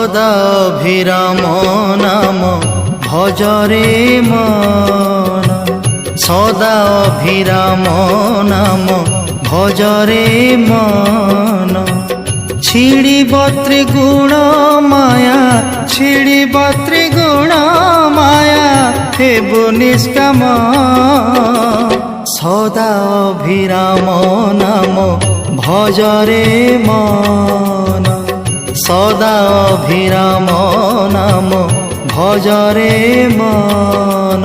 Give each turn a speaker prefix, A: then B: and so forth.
A: সদা অভিরাম নাম ভজরে মন, সদা অভিরাম নাম ভজরে মন। ছিড়িব ত্রিগুণ মায়া, ছিড়িব ত্রিগুণ মায়া, হেবু নিষ্কাম। সদা অভিরাম নাম ভজরে মন, সদা অভিরাম নাম ভজরে মন।